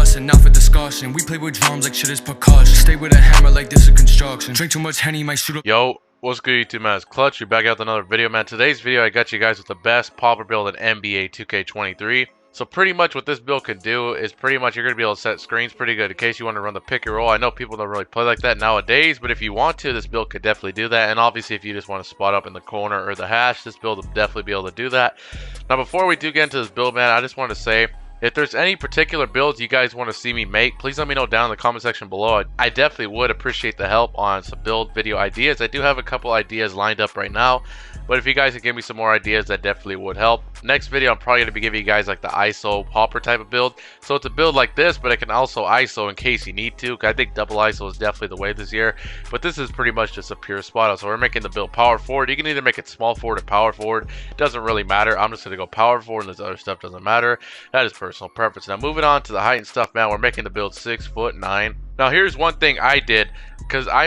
lesson, not for discussion. We play with drums like shit is percussion. Stay with a hammer like this is construction. Drink too much Henny, might shoot up. Yo, what's good YouTube, man? It's Clutch. You're back out with another video, man. Today's video, I got you guys with the best popper build in NBA 2K23. So pretty much what this build can do is pretty much you're going to be able to set screens pretty good in case you want to run the pick and roll. I know people don't really play like that nowadays, but if you want to, this build could definitely do that. And obviously if you just want to spot up in the corner or the hash, this build will definitely be able to do that. Now before we do get into this build, man, I just want to say, if there's any particular builds you guys want to see me make, please let me know down in the comment section below. I definitely would appreciate the help on some build video ideas. I do have a couple ideas lined up right now, but if you guys could give me some more ideas, that definitely would help. Next video, I'm probably going to be giving you guys like the ISO popper type of build. So it's a build like this, but it can also ISO in case you need to. I think double ISO is definitely the way this year, but this is pretty much just a pure spot out. So we're making the build power forward. You can either make it small forward or power forward. It doesn't really matter. I'm just going to go power forward, and this other stuff doesn't matter. That is personal preference. Now moving on to the height and stuff, man, we're making the build 6'9". Now here's one thing I did, because I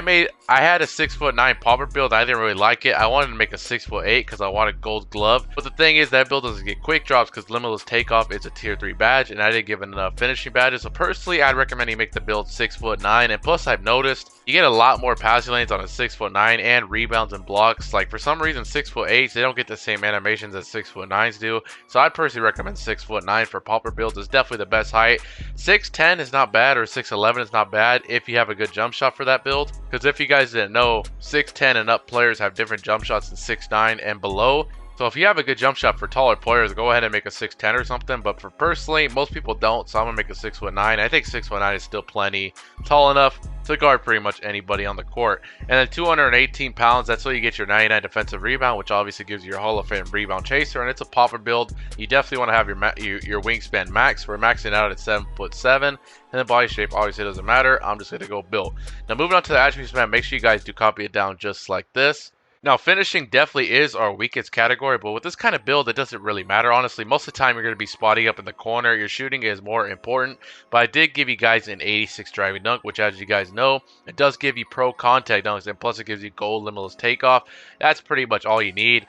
had a 6'9" popper build. I didn't really like it. I wanted to make a 6'8" because I wanted gold glove. But the thing is, that build doesn't get quick drops because limitless takeoff is a tier 3 badge, and I didn't give it enough finishing badges. So personally, I'd recommend you make the build 6'9". And plus, I've noticed you get a lot more passing lanes on a 6'9" and rebounds and blocks. Like for some reason, 6'8" they don't get the same animations as 6'9" do. So I'd personally recommend 6'9" for popper builds. It's definitely the best height. 6'10" is not bad, or 6'11" is not bad if you have a good jump shot for that build. Because if you guys didn't know, 6'10" and up players have different jump shots than 6'9" and below. So if you have a good jump shot for taller players, go ahead and make a 6'10" or something. But for personally, most people don't, so I'm gonna make a 6'9". I think 6'9" is still plenty tall enough to guard pretty much anybody on the court. And then 218 pounds, that's where you get your 99 defensive rebound, which obviously gives you your Hall of Fame rebound chaser. And it's a popper build. You definitely want to have your wingspan max. We're maxing out at 7'7", and the body shape obviously doesn't matter. I'm just gonna go build. Now moving on to the attributes, man, make sure you guys do copy it down just like this. Now, finishing definitely is our weakest category, but with this kind of build, it doesn't really matter. Honestly, most of the time, you're going to be spotting up in the corner. Your shooting is more important, but I did give you guys an 86 driving dunk, which, as you guys know, it does give you pro contact dunks, and plus it gives you gold limitless takeoff. That's pretty much all you need.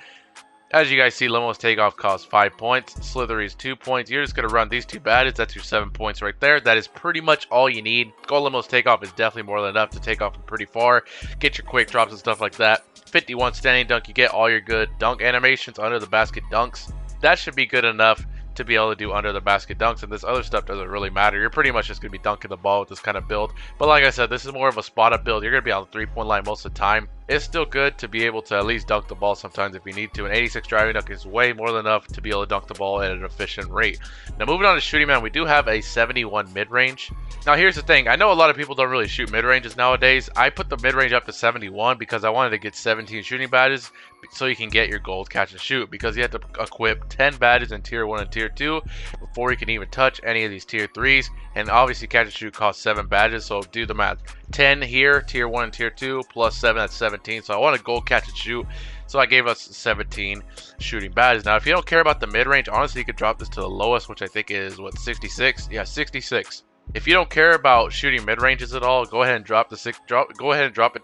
As you guys see, limitless takeoff costs 5 points. Slithery is 2 points. You're just going to run these two badges. That's your 7 points right there. That is pretty much all you need. Gold limitless takeoff is definitely more than enough to take off from pretty far. Get your quick drops and stuff like that. 51 standing dunk. You get all your good dunk animations under the basket dunks. That should be good enough to be able to do under the basket dunks, and this other stuff doesn't really matter. You're pretty much just going to be dunking the ball with this kind of build. But like I said, this is more of a spot up build. You're going to be on the 3-point line most of the time. It's still good to be able to at least dunk the ball sometimes if you need to. An 86 driving dunk is way more than enough to be able to dunk the ball at an efficient rate. Now moving on to shooting, man, we do have a 71 mid-range. Now here's the thing. I know a lot of people don't really shoot mid-ranges nowadays. I put the mid-range up to 71 because I wanted to get 17 shooting badges so you can get your gold catch and shoot, because you have to equip 10 badges in tier 1 and tier 2 before you can even touch any of these tier 3s. And obviously catch and shoot costs 7 badges, so do the math. 10 here, tier 1 and tier 2, plus 7, that's 17. So I want a gold catch and shoot, so I gave us 17 shooting badges. Now if you don't care about the mid-range, honestly you could drop this to the lowest, which I think is what, 66? Yeah, 66. If you don't care about shooting mid-ranges at all, go ahead and drop it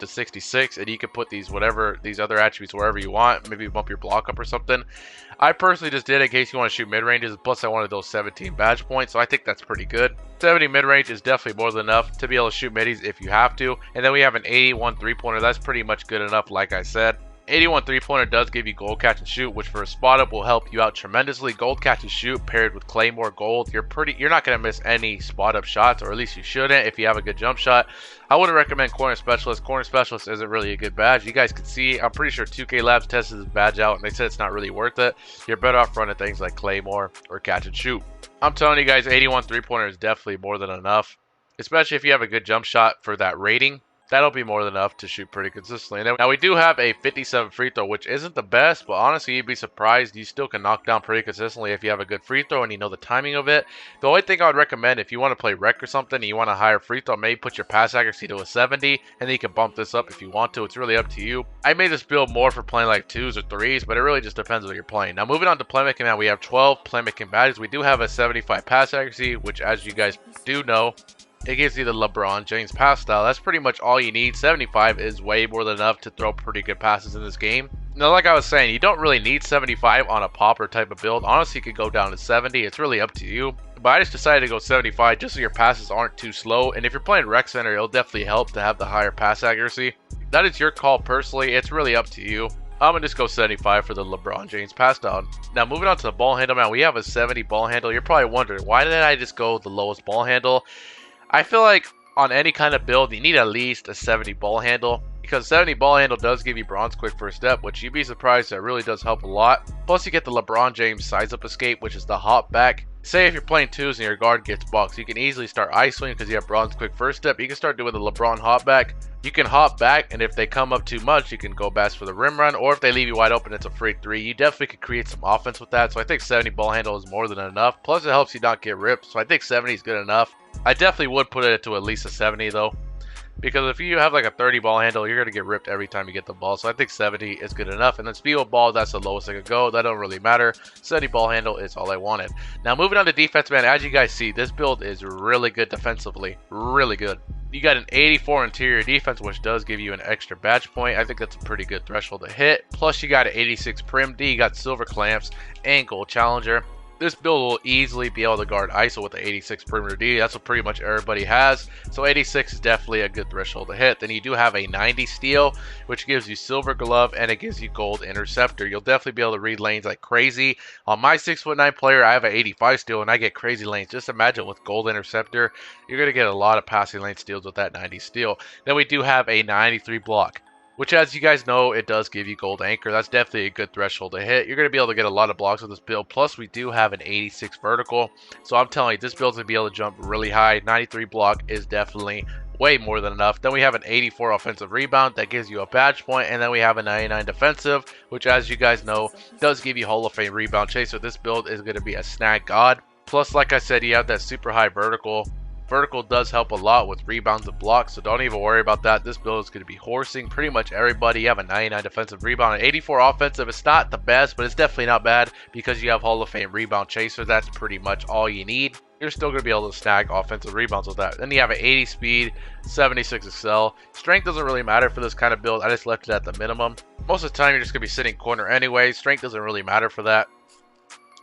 to 66, and you can put these other attributes wherever you want. Maybe bump your block up or something. I personally just did it in case you want to shoot mid-ranges, plus I wanted those 17 badge points, so I think that's pretty good. 70 mid-range is definitely more than enough to be able to shoot middies if you have to. And then we have an 81 three-pointer. That's pretty much good enough, like I said. 81 three-pointer does give you gold catch and shoot, which for a spot up will help you out tremendously. Gold catch and shoot paired with claymore gold, you're not going to miss any spot up shots, or at least you shouldn't if you have a good jump shot. I wouldn't recommend corner specialist. Corner specialist isn't really a good badge. You guys can see, I'm pretty sure 2K Labs tested this badge out and they said it's not really worth it. You're better off running things like claymore or catch and shoot. I'm telling you guys, 81 three-pointer is definitely more than enough, especially if you have a good jump shot for that rating. That'll be more than enough to shoot pretty consistently. Now we do have a 57 free throw, which isn't the best, but honestly you'd be surprised. You still can knock down pretty consistently if you have a good free throw and you know the timing of it. The only thing I would recommend, if you want to play rec or something and you want a higher free throw, maybe put your pass accuracy to a 70, and then you can bump this up if you want to. It's really up to you. I made this build more for playing like 2s or 3s, but it really just depends what you're playing. Now moving on to playmaking, man, we have 12 playmaking badges. We do have a 75 pass accuracy, which as you guys do know, it gives you the LeBron James pass style. That's pretty much all you need. 75 is way more than enough to throw pretty good passes in this game. Now, like I was saying, you don't really need 75 on a popper type of build. Honestly, you could go down to 70. It's really up to you. But I just decided to go 75 just so your passes aren't too slow. And if you're playing rec center, it'll definitely help to have the higher pass accuracy. That is your call personally. It's really up to you. I'm going to just go 75 for the LeBron James pass down. Now moving on to the ball handle, man, we have a 70 ball handle. You're probably wondering, why didn't I just go the lowest ball handle? I feel like on any kind of build, you need at least a 70 ball handle. Because 70 ball handle does give you bronze quick first step, which you'd be surprised that really does help a lot. Plus you get the LeBron James size up escape, which is the hop back. Say if you're playing twos and your guard gets boxed, you can easily start isoing because you have bronze quick first step. You can start doing the LeBron hop back. You can hop back, and if they come up too much, you can go back for the rim run, or if they leave you wide open, it's a free 3. You definitely could create some offense with that. So I think 70 ball handle is more than enough. Plus it helps you not get ripped. So I think 70 is good enough. I definitely would put it to at least a 70 though. Because if you have like a 30 ball handle, you're going to get ripped every time you get the ball. So I think 70 is good enough. And then speed with ball, that's the lowest I could go. That don't really matter. 70 ball handle is all I wanted. Now moving on to defense, man. As you guys see, this build is really good defensively. Really good. You got an 84 interior defense, which does give you an extra badge point. I think that's a pretty good threshold to hit. Plus you got an 86 prim D. You got silver clamps and gold challenger. This build will easily be able to guard ISO with the 86 perimeter D. That's what pretty much everybody has. So 86 is definitely a good threshold to hit. Then you do have a 90 steal, which gives you silver glove and it gives you gold interceptor. You'll definitely be able to read lanes like crazy. On my 6'9" player, I have an 85 steal and I get crazy lanes. Just imagine with gold interceptor, you're going to get a lot of passing lane steals with that 90 steal. Then we do have a 93 block, which, as you guys know, it does give you gold anchor. That's definitely a good threshold to hit. You're going to be able to get a lot of blocks with this build. Plus, we do have an 86 vertical. So I'm telling you, this build's going to be able to jump really high. 93 block is definitely way more than enough. Then we have an 84 offensive rebound. That gives you a badge point. And then we have a 99 defensive, which, as you guys know, does give you Hall of Fame rebound chaser. This build is going to be a snag god. Plus, like I said, you have that super high vertical. Vertical does help a lot with rebounds and blocks, so don't even worry about that. This build is going to be horsing pretty much everybody. You have a 99 defensive rebound, an 84 offensive. It's not the best, but it's definitely not bad because you have Hall of Fame rebound chaser. That's pretty much all you need. You're still going to be able to snag offensive rebounds with that. Then you have an 80 speed, 76 xCixtch. Strength doesn't really matter for this kind of build. I just left it at the minimum. Most of the time, you're just going to be sitting corner anyway. Strength doesn't really matter for that.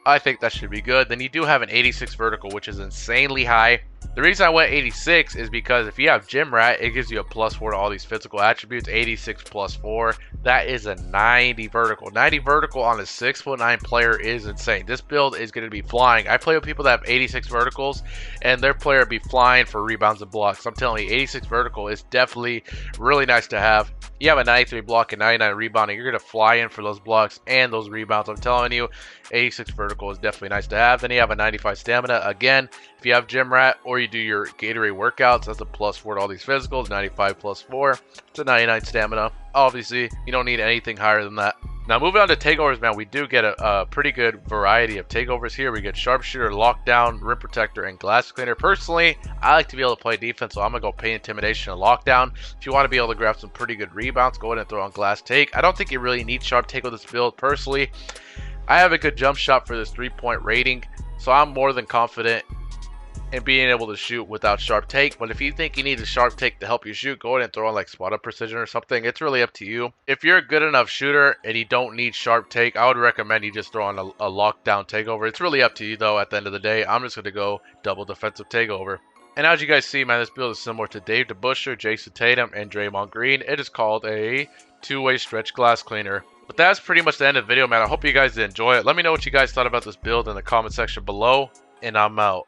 I think that should be good. Then you do have an 86 vertical, which is insanely high. The reason I went 86 is because if you have Gym Rat, it gives you a +4 to all these physical attributes. 86 +4. That is a 90 vertical. 90 vertical on a 6'9" player is insane. This build is going to be flying. I play with people that have 86 verticals, and their player be flying for rebounds and blocks. I'm telling you, 86 vertical is definitely really nice to have. You have a 93 block and 99 rebounding. You're going to fly in for those blocks and those rebounds. I'm telling you, 86 vertical is definitely nice to have. Then you have a 95 stamina. Again, if you have Gym Rat or you do your Gatorade workouts, that's a +4 to all these physicals. 95 +4. It's a 99 stamina. Obviously, you don't need anything higher than that. Now, moving on to takeovers, man, we do get a pretty good variety of takeovers here. We get Sharpshooter, Lockdown, Rim Protector, and Glass Cleaner. Personally, I like to be able to play defense, so I'm going to go Pain Intimidation and Lockdown. If you want to be able to grab some pretty good rebounds, go ahead and throw on Glass Take. I don't think you really need Sharp Take with this build. Personally, I have a good jump shot for this 3-point rating, so I'm more than confident in being able to shoot without Sharp Take. But if you think you need a Sharp Take to help you shoot, go ahead and throw on like Spot Up Precision or something. It's really up to you. If you're a good enough shooter and you don't need Sharp Take, I would recommend you just throw on a Lockdown Takeover. It's really up to you though. At the end of the day, I'm just going to go double defensive takeover. And as you guys see, man, this build is similar to Dave DeBuscher, Jason Tatum, and Draymond Green. It is called a two-way stretch glass cleaner. But that's pretty much the end of the video, man. I hope you guys did enjoy it. Let me know what you guys thought about this build in the comment section below, and I'm out.